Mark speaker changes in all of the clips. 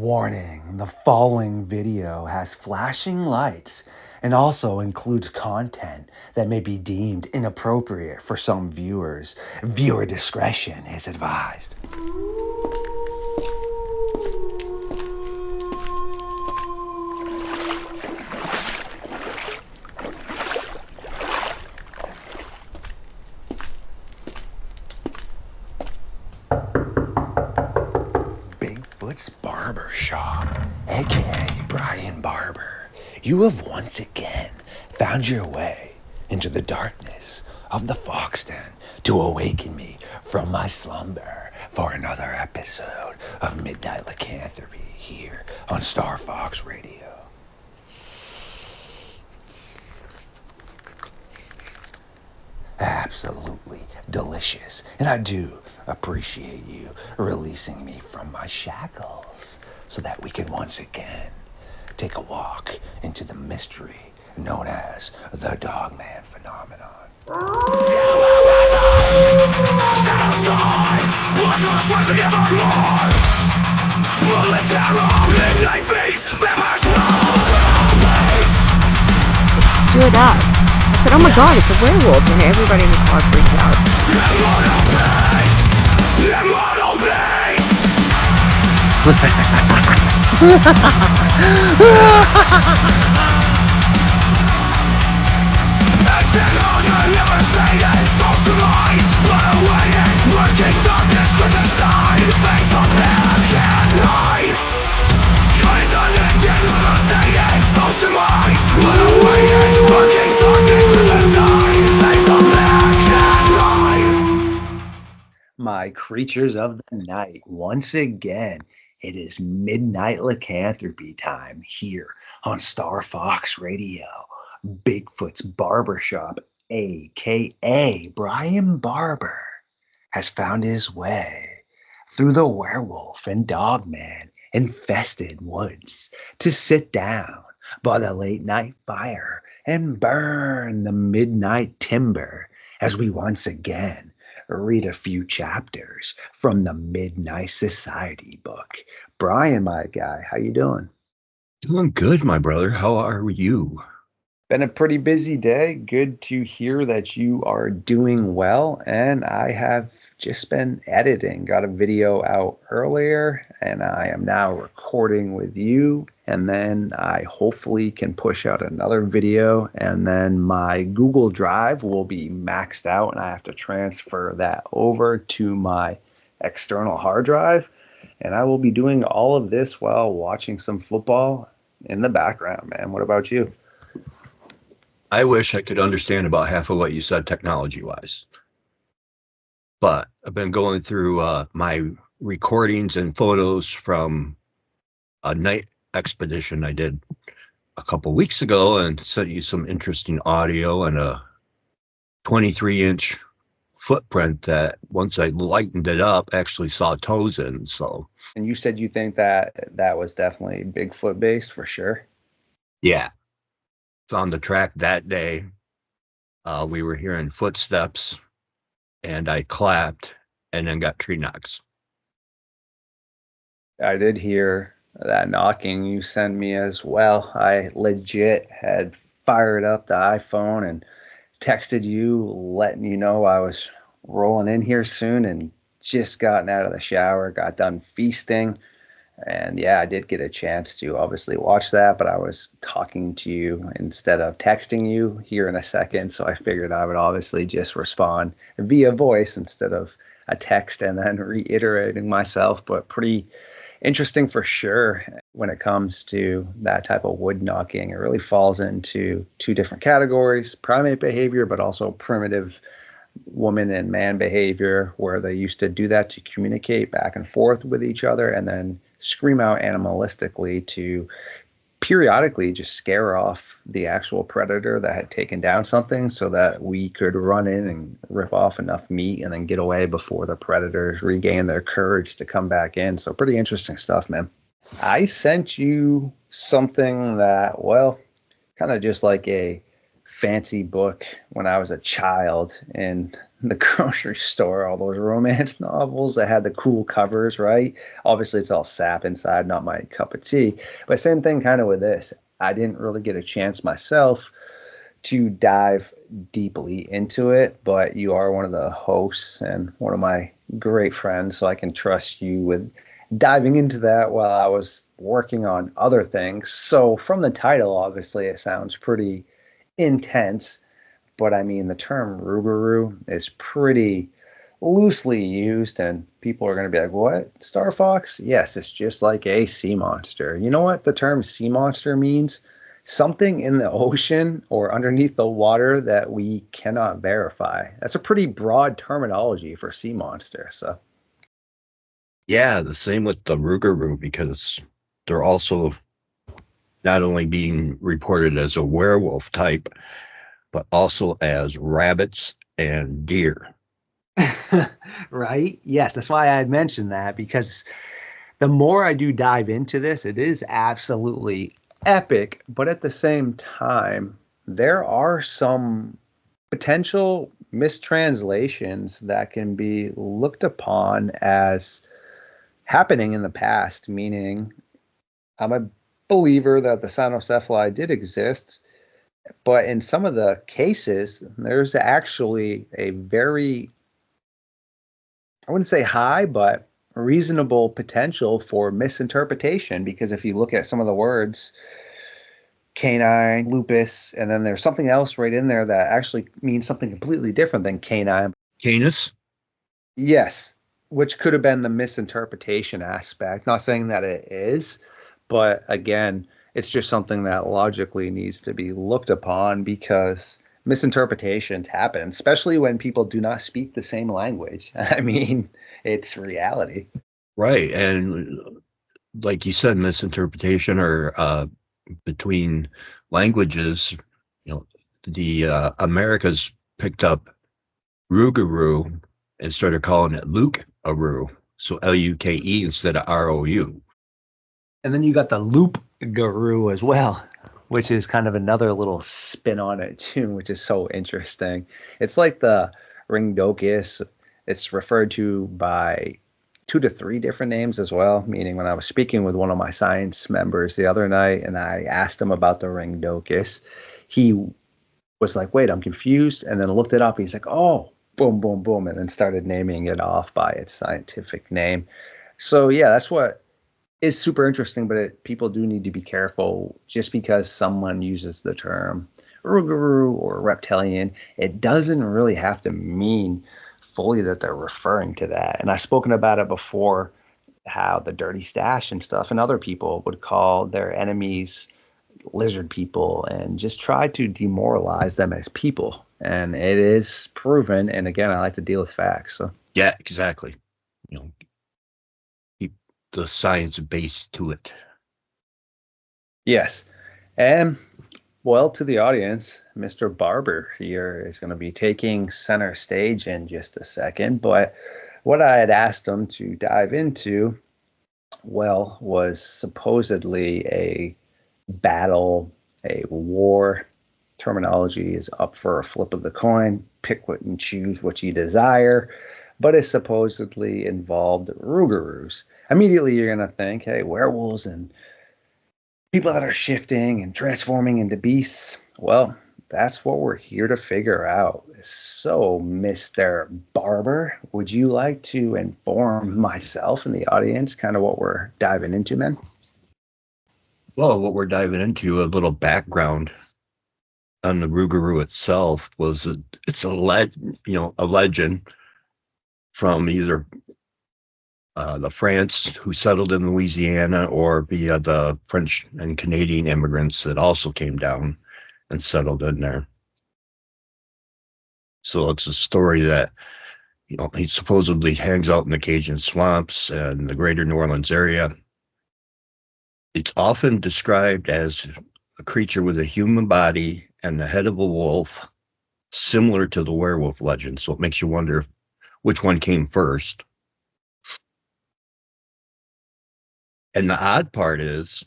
Speaker 1: Warning, the following video has flashing lights and also includes content that may be deemed inappropriate for some viewers. Viewer discretion is advised. Bigfoot's Barber Shop, aka Brian Barber. You have once again found your way into the darkness of the fox den to awaken me from my slumber for another episode of Midnight Lycanthropy here on StarFox Radio. Absolutely delicious, and I do appreciate you releasing me from my shackles so that we can once again take a walk into the mystery known as the Dogman phenomenon.
Speaker 2: Stood up. I said, oh my god, it's a werewolf, and everybody in the car freaked out.
Speaker 1: My creatures of the night, once again, it is Midnight Lycanthropy time here on StarFox Radio. Bigfoot's Barbershop, aka Brian Barber, has found his way through the Werewolf and Dogman infested woods to sit down by the late night fire and burn the midnight timber as we once again read a few chapters from the Midnight Society book. Brian, my guy, how you doing?
Speaker 3: Doing good, my brother. How are you?
Speaker 1: Been a pretty busy day. Good to hear that you are doing well. And I have just been editing. Got a video out earlier, and I am now recording with you. And then I hopefully can push out another video. And then my Google Drive will be maxed out, and I have to transfer that over to my external hard drive. And I will be doing all of this while watching some football in the background, man. What about you?
Speaker 3: I wish I could understand about half of what you said technology-wise. But I've been going through my recordings and photos from a night expedition I did a couple weeks ago and sent you some interesting audio and a 23-inch footprint that once I lightened it up actually saw toes in. So.
Speaker 1: And you said you think that was definitely Bigfoot based for sure?
Speaker 3: Yeah. Found the track that day. We were hearing footsteps, and I clapped and then got tree knocks.
Speaker 1: I did hear that knocking you sent me as well. I legit had fired up the iPhone and texted you, letting you know I was rolling in here soon, and just gotten out of the shower, got done feasting. And yeah, I did get a chance to obviously watch that, but I was talking to you instead of texting you here in a second. So I figured I would obviously just respond via voice instead of a text and then reiterating myself. But pretty interesting for sure when it comes to that type of wood knocking. It really falls into two different categories: primate behavior, but also primitive woman and man behavior, where they used to do that to communicate back and forth with each other, and then scream out animalistically to periodically just scare off the actual predator that had taken down something, so that we could run in and rip off enough meat and then get away before the predators regain their courage to come back in. So pretty interesting stuff, man. I sent you something that, well, kind of just like a fancy book when I was a child in the grocery store, all those romance novels that had the cool covers, right? Obviously, it's all sap inside, not my cup of tea. But same thing kind of with this. I didn't really get a chance myself to dive deeply into it, but you are one of the hosts and one of my great friends, so I can trust you with diving into that while I was working on other things. So, from the title, obviously, it sounds pretty intense, but I mean, the term Rougarou is pretty loosely used, and people are going to be like, what? Star Fox? Yes, it's just like a sea monster. You know what the term sea monster means? Something in the ocean or underneath the water that we cannot verify. That's a pretty broad terminology for sea monster. So,
Speaker 3: Yeah, the same with the Rougarou, because they're also not only being reported as a werewolf type, but also as rabbits and deer.
Speaker 1: right? Yes, that's why I had mentioned that, because the more I do dive into this, it is absolutely epic, but at the same time, there are some potential mistranslations that can be looked upon as happening in the past, meaning I'm a believer that the cynocephaly did exist, but in some of the cases, there's actually a very, I wouldn't say high, but reasonable potential for misinterpretation, because if you look at some of the words, canine, lupus, and then there's something else right in there that actually means something completely different than canine.
Speaker 3: Canis?
Speaker 1: Yes, which could have been the misinterpretation aspect. Not saying that it is, but again, it's just something that logically needs to be looked upon, because misinterpretations happen, especially when people do not speak the same language. I mean, it's reality.
Speaker 3: Right. And like you said, misinterpretation or between languages, the Americas picked up Rougarou and started calling it Luke-aroo. So Luke instead of Rou.
Speaker 1: And then you got the loop guru as well, which is kind of another little spin on it too, which is so interesting. It's like the ringdocus. It's referred to by 2 to 3 different names as well. Meaning, when I was speaking with one of my science members the other night, and I asked him about the ringdocus, he was like, "Wait, I'm confused," and then looked it up. He's like, "Oh, boom, boom, boom," and then started naming it off by its scientific name. So yeah, that's what is super interesting, but people do need to be careful. Just because someone uses the term Rougarou or reptilian, it doesn't really have to mean fully that they're referring to that. And I've spoken about it before, how the dirty stash and stuff and other people would call their enemies lizard people and just try to demoralize them as people. And it is proven. And again, I like to deal with facts. So
Speaker 3: Yeah, exactly. Keep the science base to it.
Speaker 1: yes. And well, to the audience, Mr. Barber here is going to be taking center stage in just a second. But what I had asked him to dive into, well, was supposedly a battle, a war. Terminology is up for a flip of the coin. Pick what and choose what you desire. But it supposedly involved Rougarous. Immediately, you're going to think, hey, werewolves and people that are shifting and transforming into beasts. Well, that's what we're here to figure out. So, Mr. Barber, would you like to inform myself and the audience kind of what we're diving into, man?
Speaker 3: Well, what we're diving into, a little background on the Rougarou itself, was it's a legend from either the France who settled in Louisiana, or via the French and Canadian immigrants that also came down and settled in there. So it's a story that, he supposedly hangs out in the Cajun swamps and the greater New Orleans area. It's often described as a creature with a human body and the head of a wolf, similar to the werewolf legend. So it makes you wonder which one came first. And the odd part is,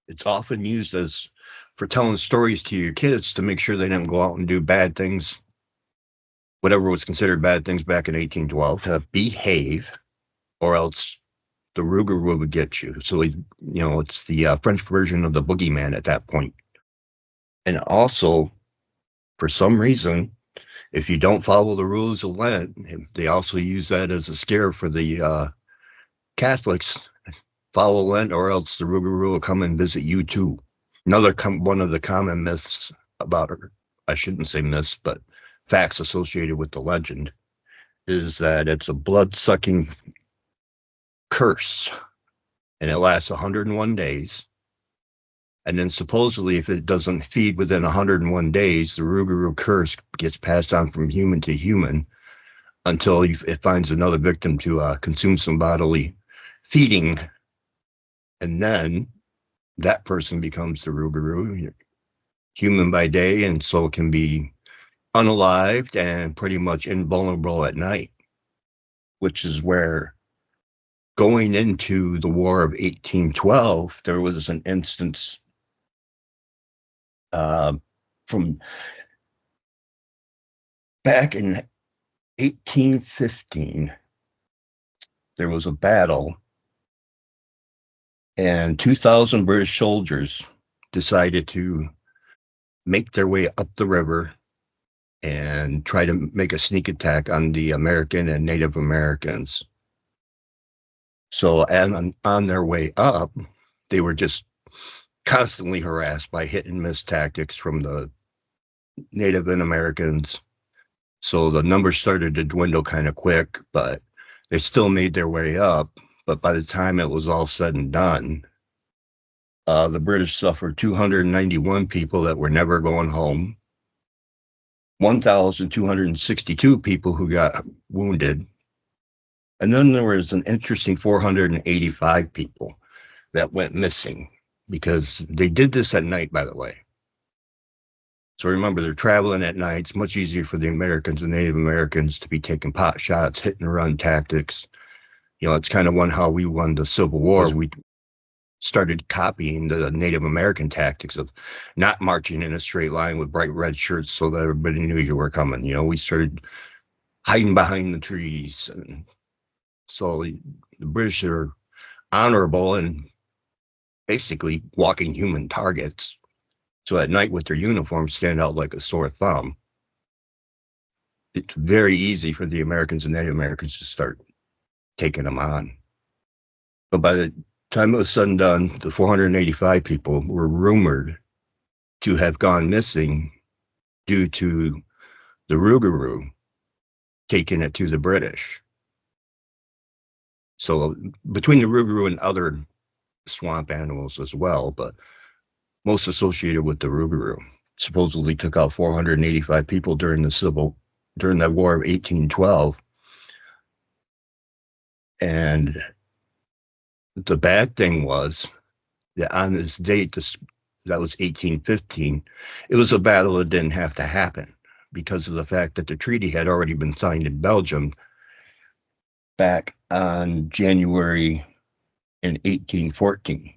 Speaker 3: it's often used as for telling stories to your kids to make sure they didn't go out and do bad things, whatever was considered bad things back in 1812, to behave, or else the Rougarou would get you. So, it's the French version of the boogeyman at that point. And also, for some reason, if you don't follow the rules of Lent, they also use that as a scare for the Catholics. Follow Lent, or else the Rougarou will come and visit you too. One of the common myths about her, I shouldn't say myths, but facts associated with the legend, is that it's a blood-sucking curse, and it lasts 101 days. And then supposedly, if it doesn't feed within 101 days, the Rougarou curse gets passed on from human to human until it finds another victim to consume some bodily feeding. And then that person becomes the Rougarou, human by day, and so can be unalived and pretty much invulnerable at night, which is where, going into the War of 1812, there was an instance from back in 1815, there was a battle, and 2,000 British soldiers decided to make their way up the river and try to make a sneak attack on the American and Native Americans. So, and on their way up, they were just constantly harassed by hit and miss tactics from the Native and Americans. So the numbers started to dwindle kind of quick, but they still made their way up. But by the time it was all said and done, the British suffered 291 people that were never going home, 1,262 people who got wounded, and then there was an interesting 485 people that went missing, because they did this at night, by the way. So remember, they're traveling at night. It's much easier for the Americans and Native Americans to be taking pot shots, hit and run tactics. It's kind of how we won the Civil War. We started copying the Native American tactics of not marching in a straight line with bright red shirts so that everybody knew you were coming. We started hiding behind the trees. And so the British are honorable and basically walking human targets. So at night, with their uniforms, stand out like a sore thumb. It's very easy for the Americans and Native Americans to start taking them on. But by the time it was said and done, the 485 people were rumored to have gone missing due to the Rougarou taking it to the British. So between the Rougarou and other swamp animals as well, but most associated with the Rougarou, supposedly took out 485 people during that War of 1812. And the bad thing was that on this date, that was 1815, it was a battle that didn't have to happen because of the fact that the treaty had already been signed in Belgium back on January in 1814.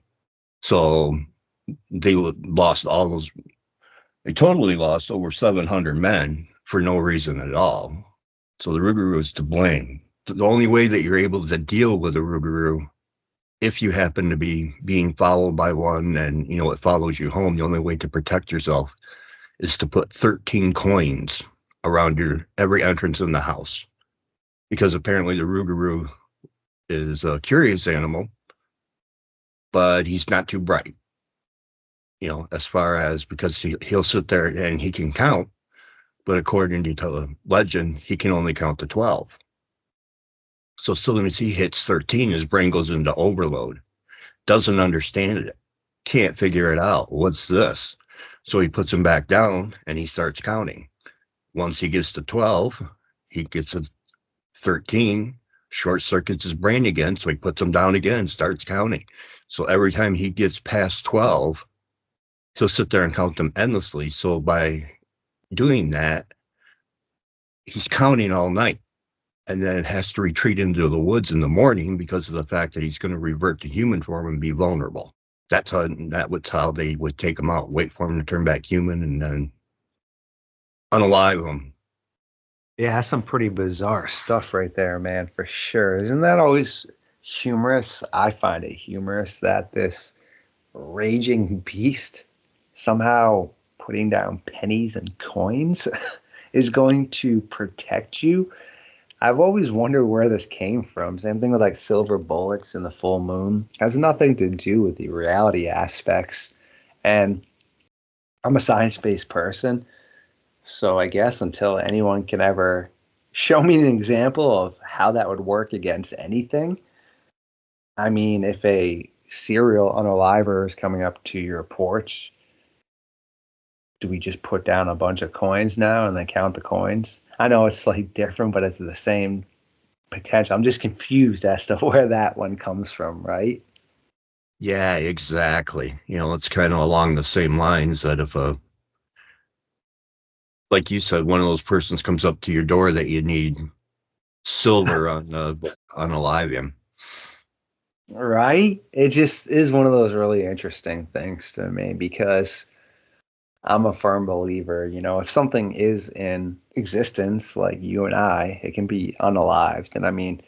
Speaker 3: So they totally lost over 700 men for no reason at all. So the Rougarou is to blame. The only way that you're able to deal with a Rougarou, if you happen to be being followed by one and it follows you home, the only way to protect yourself is to put 13 coins around every entrance in the house, because apparently the Rougarou is a curious animal, but he's not too bright. As far as, because he'll sit there and he can count, but according to the legend, he can only count to 12. So as soon as he hits 13, his brain goes into overload, doesn't understand it, can't figure it out. What's this? So he puts him back down and he starts counting. Once he gets to 12, he gets a 13, short circuits his brain again, so he puts him down again and starts counting. So every time he gets past 12, he'll sit there and count them endlessly. So by doing that, he's counting all night, and then has to retreat into the woods in the morning because of the fact that he's going to revert to human form and be vulnerable. That was how they would take them out, wait for them to turn back human, and then unalive them.
Speaker 1: Yeah, that's some pretty bizarre stuff right there, man, for sure. Isn't that always humorous? I find it humorous that this raging beast somehow putting down pennies and coins is going to protect you. I've always wondered where this came from. Same thing with like silver bullets in the full moon. Has nothing to do with the reality aspects. And I'm a science-based person, so I guess until anyone can ever show me an example of how that would work against anything, I mean, if a serial unaliver is coming up to your porch, do we just put down a bunch of coins now and then count the coins? I know it's like different, but it's the same potential. I'm just confused as to where that one comes from, right?
Speaker 3: Yeah, exactly. It's kind of along the same lines that if like you said, one of those persons comes up to your door that you need silver on alive him.
Speaker 1: Right? It just is one of those really interesting things to me because I'm a firm believer, if something is in existence, like you and I, it can be unalived. And I mean,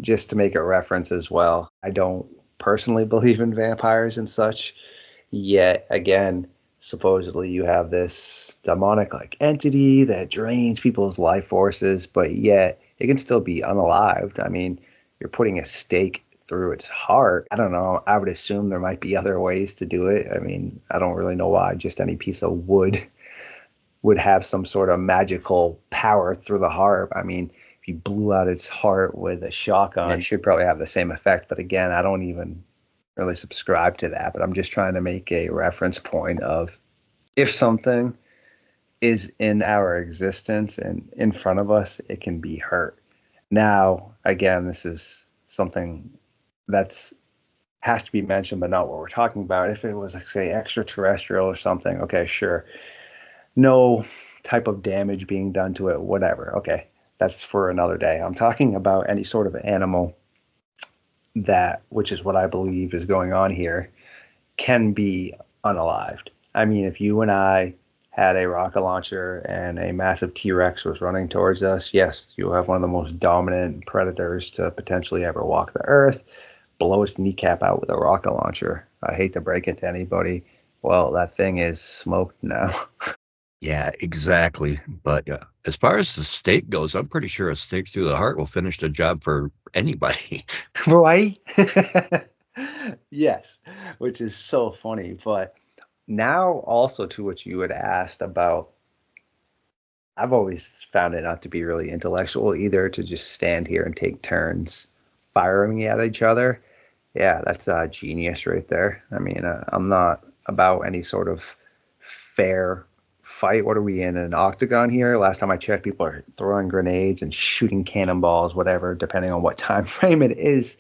Speaker 1: just to make a reference as well, I don't personally believe in vampires and such. Yet again, supposedly you have this demonic like entity that drains people's life forces, but yet it can still be unalived. I mean, you're putting a stake through its heart. I don't know. I would assume there might be other ways to do it. I mean, I don't really know why just any piece of wood would have some sort of magical power through the heart. I mean, if you blew out its heart with a shotgun, it should probably have the same effect. But again, I don't even really subscribe to that. But I'm just trying to make a reference point of if something is in our existence and in front of us, it can be hurt. Now, again, this is something that's has to be mentioned, but not what we're talking about. If it was, like, say, extraterrestrial or something, okay, sure. No type of damage being done to it, whatever. Okay, that's for another day. I'm talking about any sort of animal that, which is what I believe is going on here, can be unalived. I mean, if you and I had a rocket launcher and a massive T-Rex was running towards us, yes, you have one of the most dominant predators to potentially ever walk the earth, blow its kneecap out with a rocket launcher. I hate to break it to anybody. Well, that thing is smoked now.
Speaker 3: Yeah, exactly. But as far as the stake goes, I'm pretty sure a stake through the heart will finish the job for anybody.
Speaker 1: Right? Yes, which is so funny. But now, also to what you had asked about, I've always found it not to be really intellectual either to just stand here and take turns firing at each other. Yeah, that's genius right there. I mean, I'm not about any sort of fair fight. What are we in an octagon here? Last time I checked, people are throwing grenades and shooting cannonballs, whatever, depending on what time frame it is,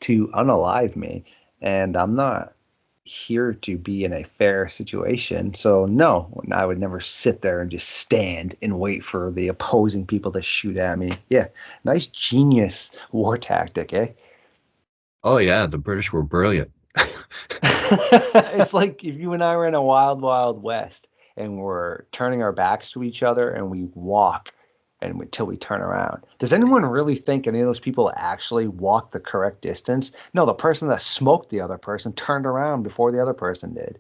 Speaker 1: to unalive me. And I'm not here to be in a fair situation. So no, I would never sit there and just stand and wait for the opposing people to shoot at me. Yeah, nice genius war tactic, eh?
Speaker 3: Oh yeah, the British were brilliant.
Speaker 1: It's like if you and I were in a wild, wild west and we're turning our backs to each other and we walk and until we turn around. Does anyone really think any of those people actually walked the correct distance? No, the person that smoked the other person turned around before the other person did.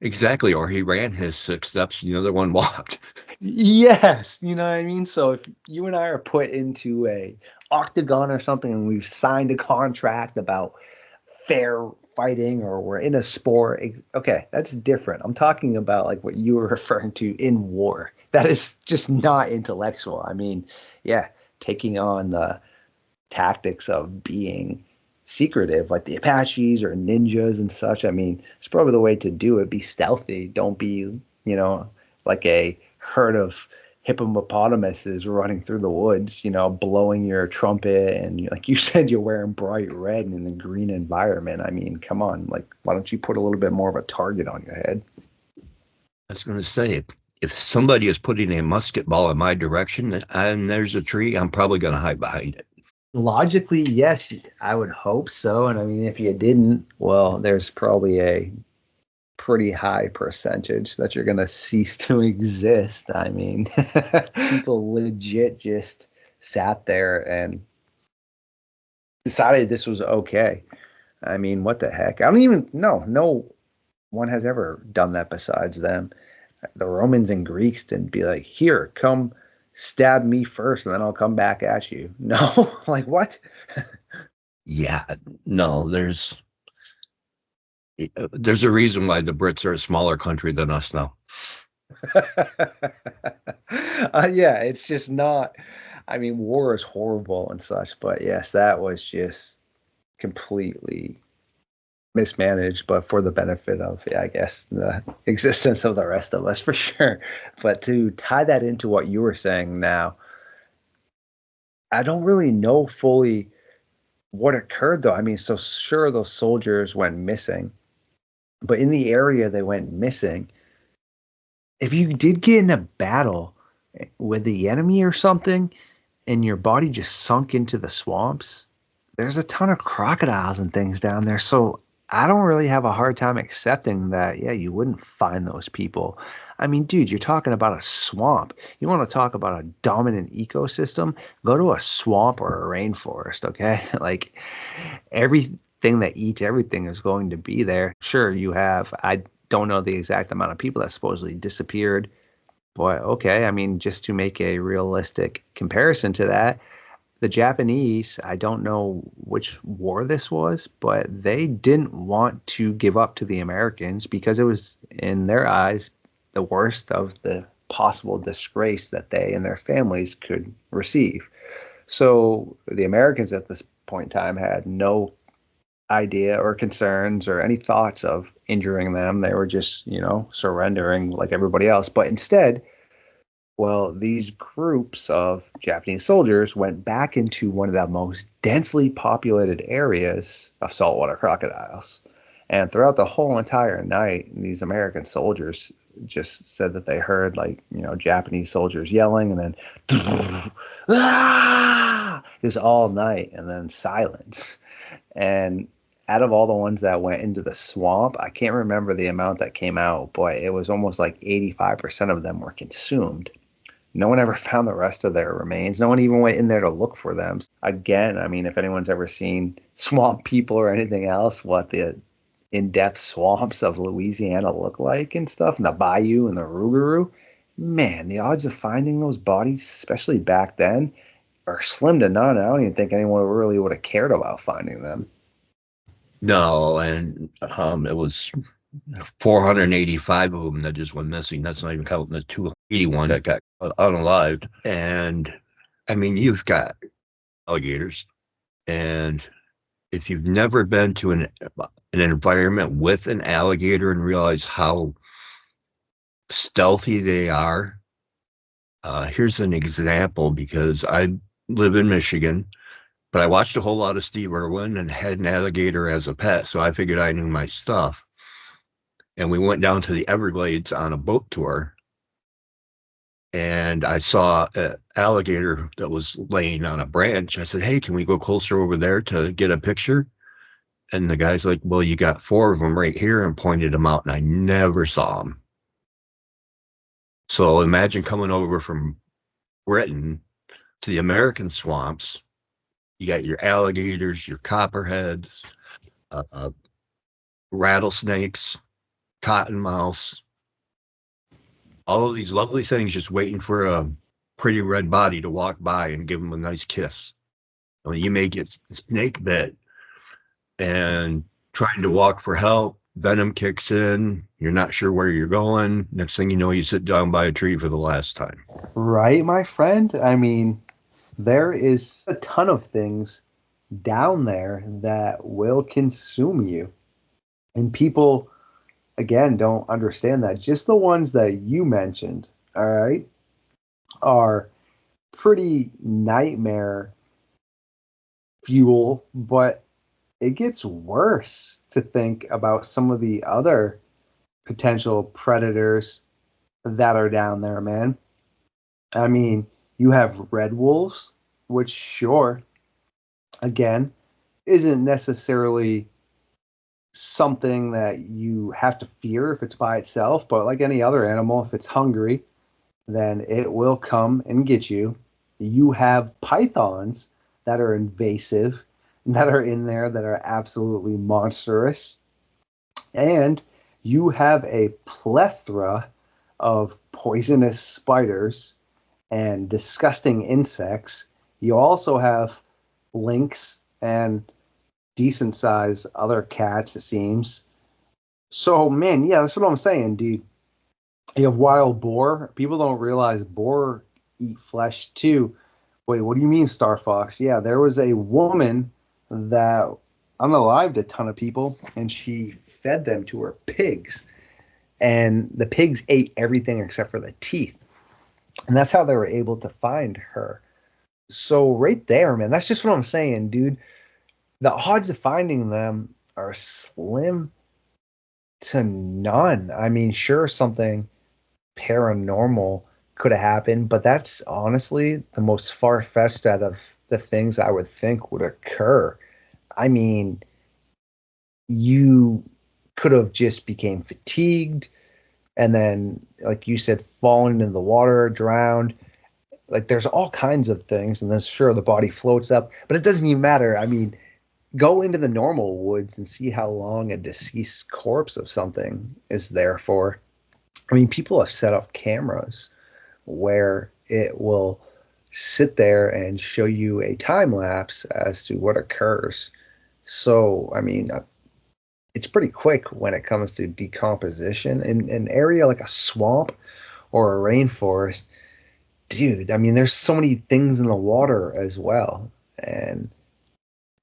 Speaker 3: Exactly, or he ran his 6 steps and the other one walked.
Speaker 1: Yes, you know what I mean? So if you and I are put into a octagon or something and we've signed a contract about fair fighting or we're in a sport, okay, that's different. I'm talking about like what you were referring to in war. That is just not intellectual. I mean, yeah, taking on the tactics of being secretive like the Apaches or ninjas and such. I mean, it's probably the way to do it. Be stealthy. Don't be, like a herd of hippopotamuses running through the woods, blowing your trumpet. And like you said, you're wearing bright red in the green environment. I mean, come on. Like, why don't you put a little bit more of a target on your head?
Speaker 3: I was going to say, if somebody is putting a musket ball in my direction and there's a tree, I'm probably going to hide behind it.
Speaker 1: Logically, yes, I would hope so. And I mean, if you didn't, well, there's probably a pretty high percentage that you're going to cease to exist. I mean, people legit just sat there and decided this was okay. I mean, what the heck? I don't even know. No one has ever done that besides them. The Romans and Greeks didn't be like, here, come stab me first and then I'll come back at you. No, like what?
Speaker 3: Yeah, no, there's a reason why the Brits are a smaller country than us now.
Speaker 1: Yeah, it's just not. I mean, war is horrible and such, but yes, that was just completely mismanaged, but for the benefit of, yeah, I guess, the existence of the rest of us for sure. But to tie that into what you were saying now, I don't really know fully what occurred though. I mean, so sure, those soldiers went missing, but in the area they went missing, if you did get in a battle with the enemy or something and your body just sunk into the swamps, there's a ton of crocodiles and things down there. So I don't really have a hard time accepting that, yeah, you wouldn't find those people. I mean, dude, you're talking about a swamp. You want to talk about a dominant ecosystem? Go to a swamp or a rainforest, okay? Like everything that eats everything is going to be there. Sure, you have, I don't know the exact amount of people that supposedly disappeared. Boy, okay. I mean, just to make a realistic comparison to that, the Japanese, I don't know which war this was, but they didn't want to give up to the Americans because it was, in their eyes, the worst of the possible disgrace that they and their families could receive. So the Americans at this point in time had no idea or concerns or any thoughts of injuring them. They were just, surrendering like everybody else. But instead, well, these groups of Japanese soldiers went back into one of the most densely populated areas of saltwater crocodiles. And throughout the whole entire night, these American soldiers just said that they heard, like, Japanese soldiers yelling and then ah, just all night and then silence. And out of all the ones that went into the swamp, I can't remember the amount that came out, but it was almost like 85% of them were consumed. No one ever found the rest of their remains. No one even went in there to look for them. Again, I mean, if anyone's ever seen swamp people or anything else, what the in-depth swamps of Louisiana look like and stuff, and the bayou and the rougarou, man, the odds of finding those bodies, especially back then, are slim to none. I don't even think anyone really would have cared about finding them.
Speaker 3: No, and it was 485 of them that just went missing. That's not even counting the 281 that got unalived. And I mean, you've got alligators, and if you've never been to an environment with an alligator and realize how stealthy they are, here's an example because I live in Michigan, but I watched a whole lot of Steve Irwin and had an alligator as a pet, so I figured I knew my stuff. And we went down to the Everglades on a boat tour, and I saw an alligator that was laying on a branch. I said, "Hey, can we go closer over there to get a picture?" And the guy's like, "Well, you got four of them right here," and pointed them out, and I never saw them. So imagine coming over from Britain to the American swamps. You got your alligators, your copperheads, uh, rattlesnakes, cottonmouths, all of these lovely things just waiting for a pretty red body to walk by and give them a nice kiss. I mean, you may get snake bit and trying to walk for help, venom kicks in, you're not sure where you're going. Next thing you know, you sit down by a tree for the last time.
Speaker 1: Right, my friend? I mean, there is a ton of things down there that will consume you. And people, again, don't understand that. Just the ones that you mentioned, all right, are pretty nightmare fuel, but it gets worse to think about some of the other potential predators that are down there, man. I mean, you have red wolves, which sure, again, isn't necessarily something that you have to fear if it's by itself, but like any other animal, if it's hungry, then it will come and get you. You have pythons that are invasive, that are in there that are absolutely monstrous. And you have a plethora of poisonous spiders and disgusting insects. You also have lynx and decent sized other cats, it seems. So, man, yeah, that's what I'm saying, dude. You have wild boar. People don't realize boar eat flesh too. Wait, what do you mean, Star Fox? Yeah, there was a woman that unalived a ton of people, and she fed them to her pigs, and the pigs ate everything except for the teeth, and that's how they were able to find her. So right there, man, that's just what I'm saying, dude. The odds of finding them are slim to none. I mean, sure, something paranormal could have happened, but that's honestly the most far-fetched out of the things I would think would occur. I mean, you could have just became fatigued and then, like you said, fallen in the water, drowned. Like there's all kinds of things, and then sure the body floats up, but it doesn't even matter. I mean, go into the normal woods and see how long a deceased corpse of something is there for. I mean, people have set up cameras where it will sit there and show you a time lapse as to what occurs. So, I mean, it's pretty quick when it comes to decomposition. In an area like a swamp or a rainforest, dude, I mean, there's so many things in the water as well. And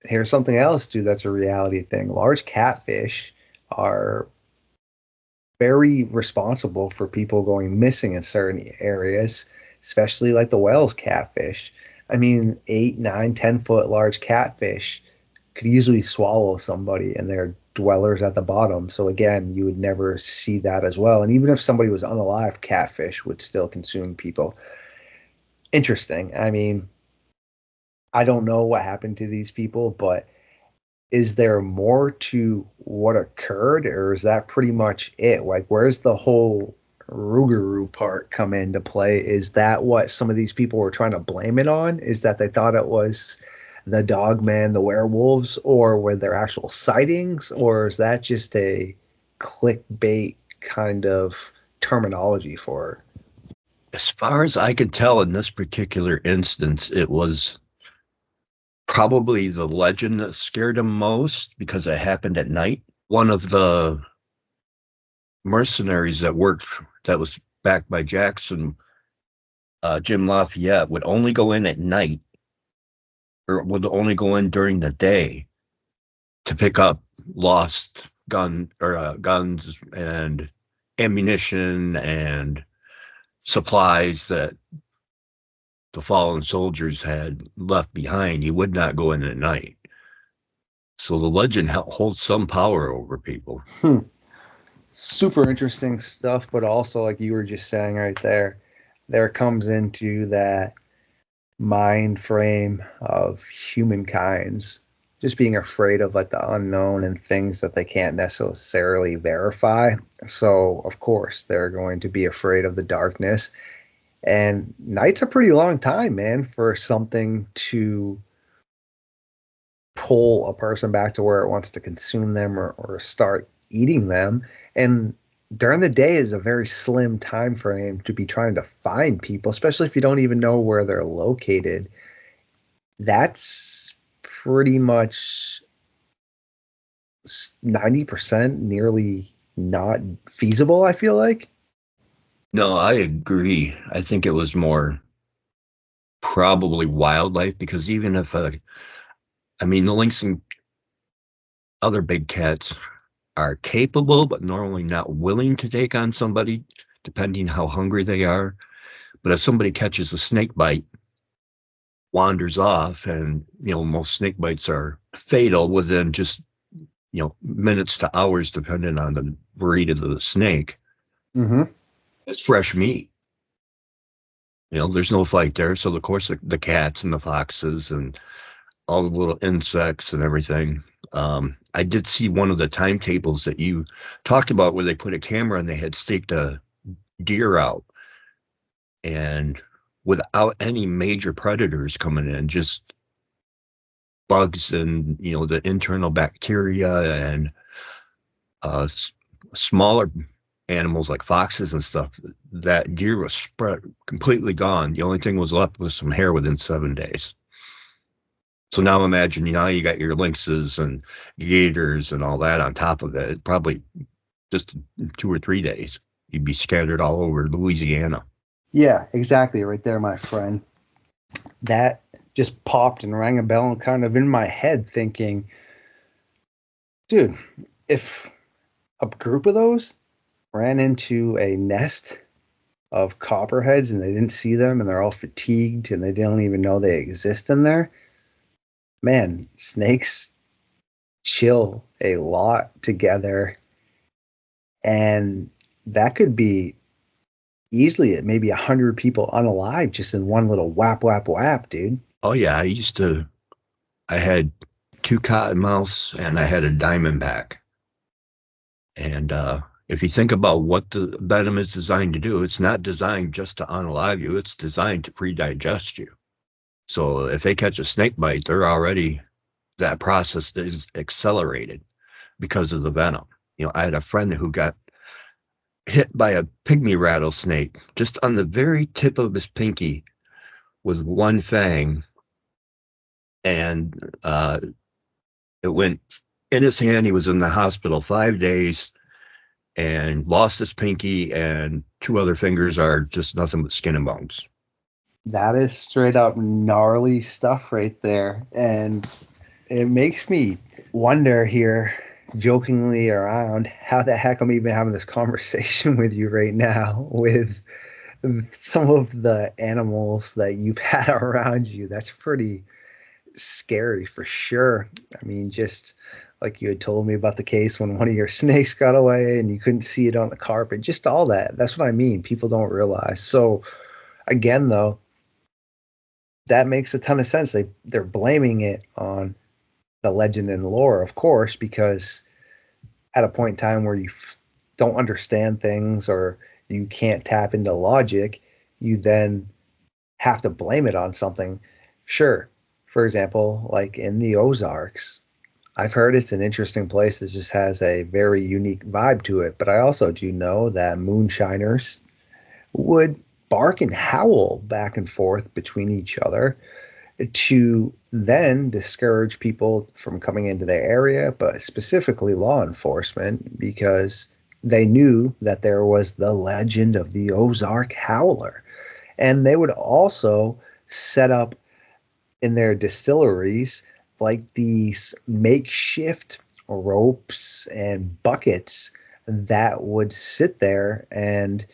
Speaker 1: here's something else, dude, that's a reality thing. Large catfish are very responsible for people going missing in certain areas, especially like the Wales catfish. I mean, 8, 9, 10 foot large catfish could easily swallow somebody, and they're dwellers at the bottom. So again, you would never see that as well. And even if somebody was unalive, catfish would still consume people. Interesting. I mean, I don't know what happened to these people, but is there more to what occurred, or is that pretty much it? Like, where's the whole Rougarou part come into play? Is that what some of these people were trying to blame it on? Is that they thought it was the Dogman, the werewolves, or were there actual sightings, or is that just a clickbait kind of terminology for it?
Speaker 3: As far as I can tell, in this particular instance, it was probably the legend that scared him most because it happened at night. One of the mercenaries that was backed by Jackson, Jim Lafayette, would only go in at night, or would only go in during the day to pick up lost guns and ammunition and supplies that the fallen soldiers had left behind. He would not go in at night. So the legend holds some power over people.
Speaker 1: Super interesting stuff, but also, like you were just saying right there comes into that mind frame of humankind's just being afraid of like the unknown and things that they can't necessarily verify. So of course they're going to be afraid of the darkness. And night's a pretty long time, man, for something to pull a person back to where it wants to consume them or start eating them. And during the day is a very slim time frame to be trying to find people, especially if you don't even know where they're located. That's pretty much 90% nearly not feasible, I feel like.
Speaker 3: No, I agree. I think it was more probably wildlife, because even if I mean, the lynx and other big cats are capable, but normally not willing to take on somebody, depending how hungry they are. But if somebody catches a snake bite, wanders off, and most snake bites are fatal within just minutes to hours, depending on the breed of the snake.
Speaker 1: Mm-hmm.
Speaker 3: It's fresh meat. There's no fight there. So of course the cats and the foxes and all the little insects and everything. I did see one of the timetables that you talked about where they put a camera and they had staked a deer out, and without any major predators coming in, just bugs and the internal bacteria and smaller animals like foxes and stuff. That deer was spread completely gone. The only thing was left was some hair within 7 days. So now imagine, you got your lynxes and gators and all that on top of it. Probably just 2 or 3 days, you'd be scattered all over Louisiana.
Speaker 1: Yeah, exactly. Right there, my friend. That just popped and rang a bell and kind of in my head thinking, dude, if a group of those ran into a nest of copperheads and they didn't see them and they're all fatigued and they don't even know they exist in there, man, snakes chill a lot together. And that could be easily at maybe 100 people unalive just in one little whap, whap, whap, dude.
Speaker 3: Oh, yeah. I had 2 cottonmouths and I had a diamondback. And if you think about what the venom is designed to do, it's not designed just to unalive you. It's designed to pre-digest you. So if they catch a snake bite, that process is accelerated because of the venom. I had a friend who got hit by a pygmy rattlesnake just on the very tip of his pinky with one fang, and it went in his hand. He was in the hospital 5 days and lost his pinky, and 2 other fingers are just nothing but skin and bones.
Speaker 1: That is straight up gnarly stuff right there. And it makes me wonder here, jokingly around, how the heck I'm even having this conversation with you right now with some of the animals that you've had around you. That's pretty scary for sure. I mean, just like you had told me about the case when one of your snakes got away and you couldn't see it on the carpet, just all that. That's what I mean. People don't realize. So again, though, that makes a ton of sense. They're blaming it on the legend and lore, of course, because at a point in time where you don't understand things or you can't tap into logic, you then have to blame it on something. Sure. For example, like in the Ozarks, I've heard it's an interesting place that just has a very unique vibe to it. But I also do know that moonshiners would bark and howl back and forth between each other to then discourage people from coming into their area, but specifically law enforcement, because they knew that there was the legend of the Ozark Howler. And they would also set up in their distilleries like these makeshift ropes and buckets that would sit there and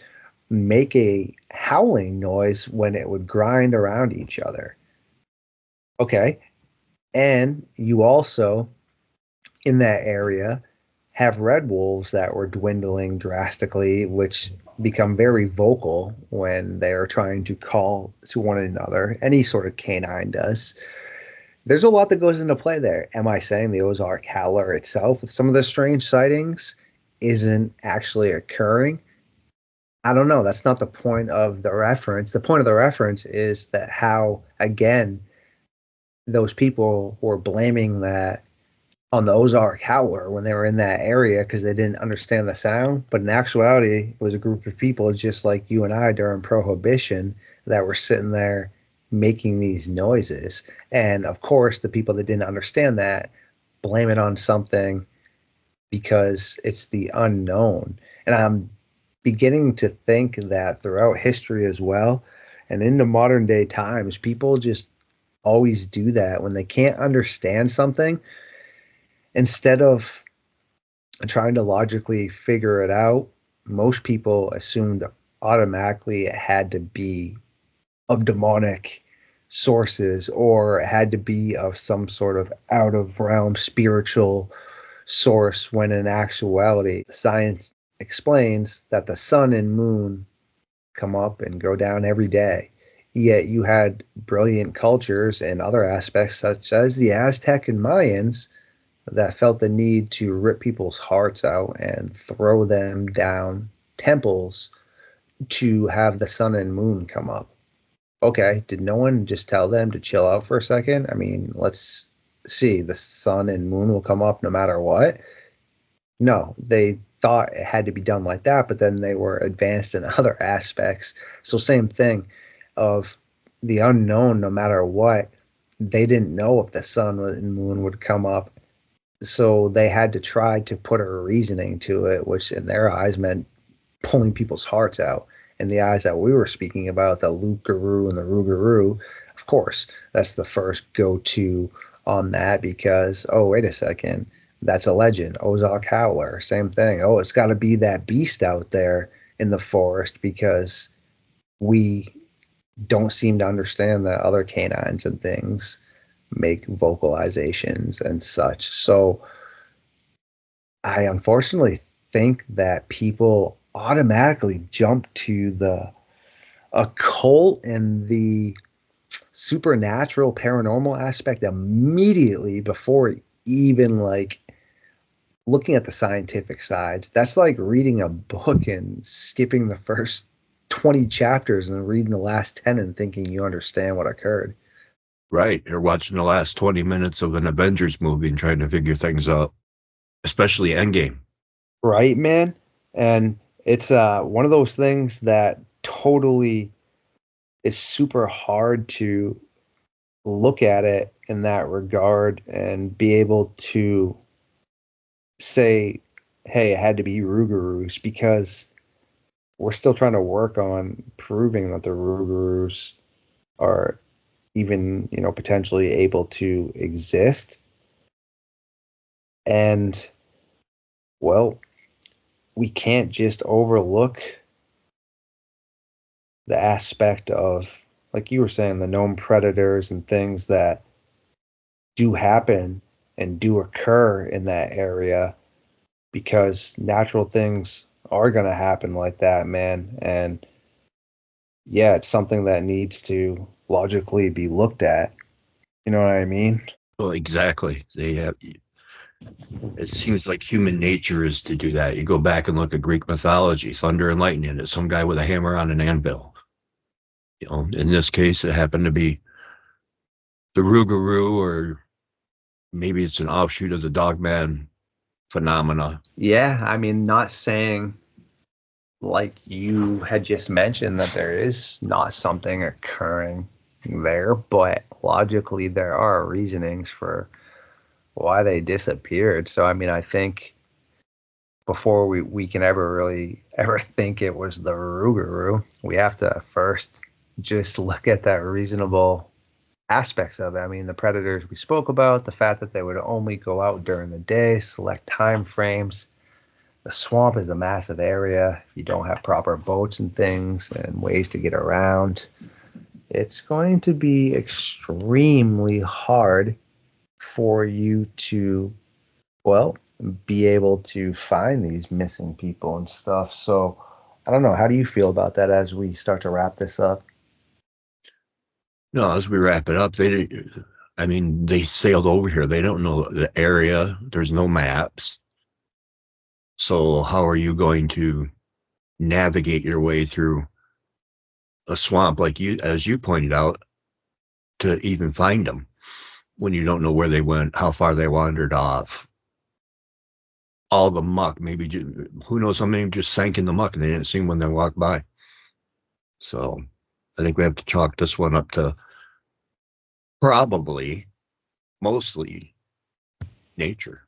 Speaker 1: make a howling noise when it would grind around each other. Okay. And you also, in that area, have red wolves that were dwindling drastically, which become very vocal when they are trying to call to one another. Any sort of canine does. There's a lot that goes into play there. Am I saying the Ozark Howler itself, with some of the strange sightings, isn't actually occurring? I don't know. That's not the point of the reference. The point of the reference is that how, again, those people were blaming that on the Ozark Howler when they were in that area because they didn't understand the sound. But in actuality, it was a group of people just like you and I during Prohibition that were sitting there making these noises. And of course, the people that didn't understand that blame it on something because it's the unknown. And I'm beginning to think that throughout history as well, and into modern day times, people just always do that when they can't understand something. Instead of trying to logically figure it out, most people assumed automatically it had to be of demonic sources or it had to be of some sort of out of realm spiritual source, when in actuality, science explains that the sun and moon come up and go down every day. Yet you had brilliant cultures and other aspects, such as the Aztec and Mayans, that felt the need to rip people's hearts out and throw them down temples to have the sun and moon come up. Okay, did no one just tell them to chill out for a second? I mean, let's see, the sun and moon will come up no matter what. No, they thought it had to be done like that, but then they were advanced in other aspects. So same thing of the unknown, no matter what, they didn't know if the sun and moon would come up. So they had to try to put a reasoning to it, which in their eyes meant pulling people's hearts out. In the eyes that we were speaking about, the Luke-Guru and the Rougarou, of course, that's the first go-to on that because, oh, wait a second, that's a legend. Ozark Howler, same thing. Oh, it's got to be that beast out there in the forest because we don't seem to understand that other canines and things make vocalizations and such. So I unfortunately think that people automatically jump to the occult and the supernatural paranormal aspect immediately before even like looking at the scientific sides. That's like reading a book and skipping the first 20 chapters and reading the last 10 and thinking you understand what occurred.
Speaker 3: Right. You're watching the last 20 minutes of an Avengers movie and trying to figure things out, especially Endgame.
Speaker 1: Right, man? And it's one of those things that totally is super hard to look at it in that regard and be able to say, hey, it had to be Rougarous because we're still trying to work on proving that the Rougarous are even, potentially able to exist. And, well, we can't just overlook the aspect of, like you were saying, the known predators and things that do happen and do occur in that area because natural things are going to happen like that, man. And yeah, it's something that needs to logically be looked at. You know what I mean?
Speaker 3: Well, exactly. It seems like human nature is to do that. You go back and look at Greek mythology, thunder and lightning. It's some guy with a hammer on an anvil. In this case, it happened to be the Rougarou, or maybe it's an offshoot of the Dogman phenomena.
Speaker 1: Yeah, I mean, not saying like you had just mentioned that there is not something occurring there, but logically there are reasonings for why they disappeared. So I mean, I think before we can ever think it was the Rougarou, we have to first just look at that reasonable aspects of it. I mean, the predators we spoke about, the fact that they would only go out during the day, select time frames. The swamp is a massive area. If you don't have proper boats and things and ways to get around, it's going to be extremely hard for you to, well, be able to find these missing people and stuff. So I don't know. How do you feel about that as we start to wrap this up?
Speaker 3: No, as we wrap it up, they sailed over here. They don't know the area. There's no maps. So how are you going to navigate your way through a swamp as you pointed out, to even find them when you don't know where they went, how far they wandered off, all the muck? Maybe who knows how many just sank in the muck and they didn't see them when they walked by. So I think we have to chalk this one up to probably mostly nature.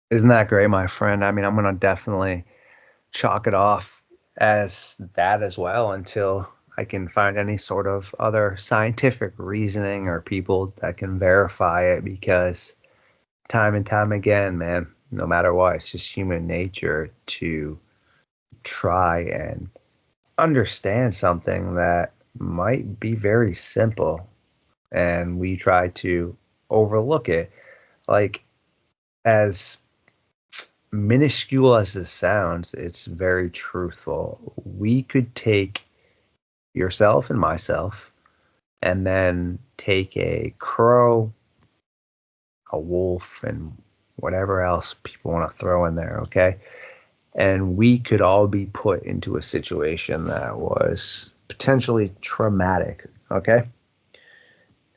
Speaker 1: Isn't that great, my friend? I mean, I'm going to definitely chalk it off as that as well until I can find any sort of other scientific reasoning or people that can verify it because time and time again, man, no matter what, it's just human nature to try and understand something that might be very simple and we try to overlook it. Like, as minuscule as this sounds, it's very truthful. We could take yourself and myself, and then take a crow, a wolf, and whatever else people want to throw in there, okay? And we could all be put into a situation that was potentially traumatic, okay?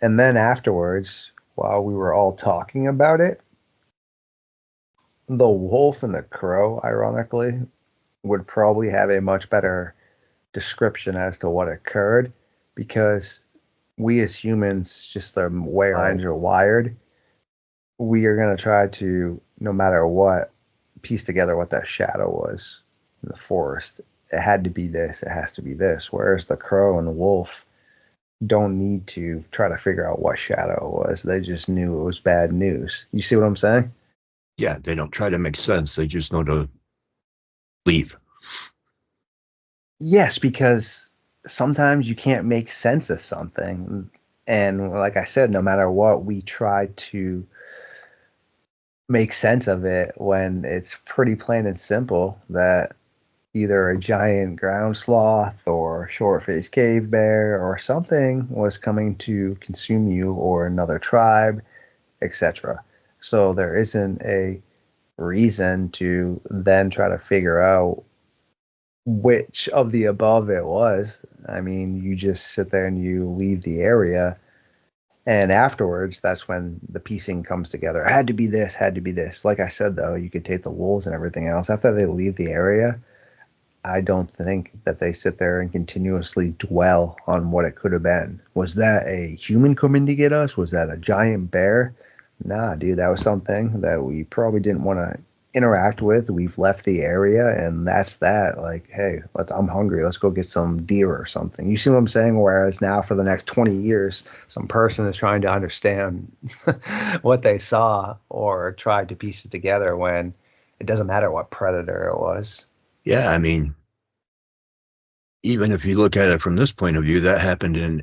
Speaker 1: And then afterwards, while we were all talking about it, the wolf and the crow, ironically, would probably have a much better description as to what occurred, because we as humans, just the way our minds are wired, we are going to try to, no matter what, piece together what that shadow was in the forest. It had to be this, it has to be this. Whereas the crow and the wolf don't need to try to figure out what shadow it was. They just knew it was bad news. You see what I'm saying?
Speaker 3: Yeah, they don't try to make sense. They just know to leave.
Speaker 1: Yes, because sometimes you can't make sense of something. And like I said, no matter what, we try to make sense of it when it's pretty plain and simple that either a giant ground sloth or short-faced cave bear or something was coming to consume you, or another tribe, etc. So there isn't a reason to then try to figure out which of the above it was. I mean, you just sit there and you leave the area, and afterwards, that's when the piecing comes together. It had to be this, had to be this. Like I said, though, you could take the wolves and everything else. After they leave the area, I don't think that they sit there and continuously dwell on what it could have been. Was that a human coming to get us? Was that a giant bear? Nah, dude, that was something that we probably didn't want to interact with. We've left the area, and that's that. Like, hey, I'm hungry. Let's go get some deer or something. You see what I'm saying? Whereas now, for the next 20 years, some person is trying to understand what they saw or tried to piece it together when it doesn't matter what predator it was.
Speaker 3: Yeah, I mean, even if you look at it from this point of view, that happened in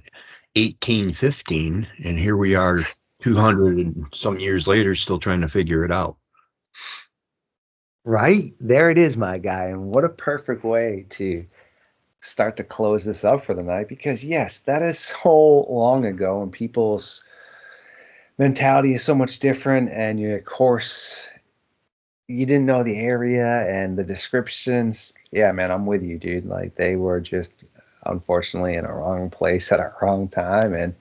Speaker 3: 1815, and here we are 200 and some years later still trying to figure it out.
Speaker 1: Right? There it is, my guy. And what a perfect way to start to close this up for the night, because yes, that is so long ago, and people's mentality is so much different, and of course you didn't know the area and the descriptions. Yeah, man, I'm with you, dude. Like, they were just unfortunately in a wrong place at a wrong time, and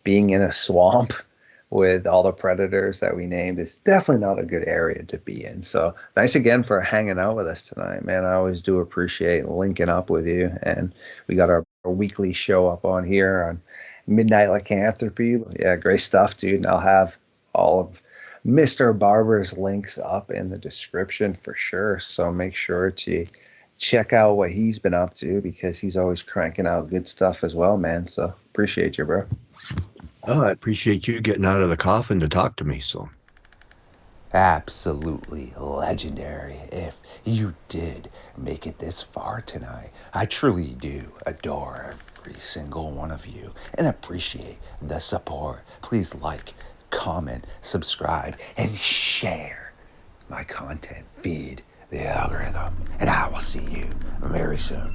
Speaker 1: being in a swamp with all the predators that we named is definitely not a good area to be in. So thanks again for hanging out with us tonight, man. I always do appreciate linking up with you. And we got our weekly show up on here on Midnight Lycanthropy. Yeah, great stuff, dude. And I'll have all of Mr. Barber's links up in the description for sure. So make sure to check out what he's been up to, because he's always cranking out good stuff as well, man. So appreciate you, bro.
Speaker 3: Oh, I appreciate you getting out of the coffin to talk to me. So
Speaker 4: Absolutely legendary if you did make it this far tonight. I truly do adore every single one of you and appreciate the support. Please like, comment, subscribe, and share my content. Feed the algorithm. And I will see you very soon.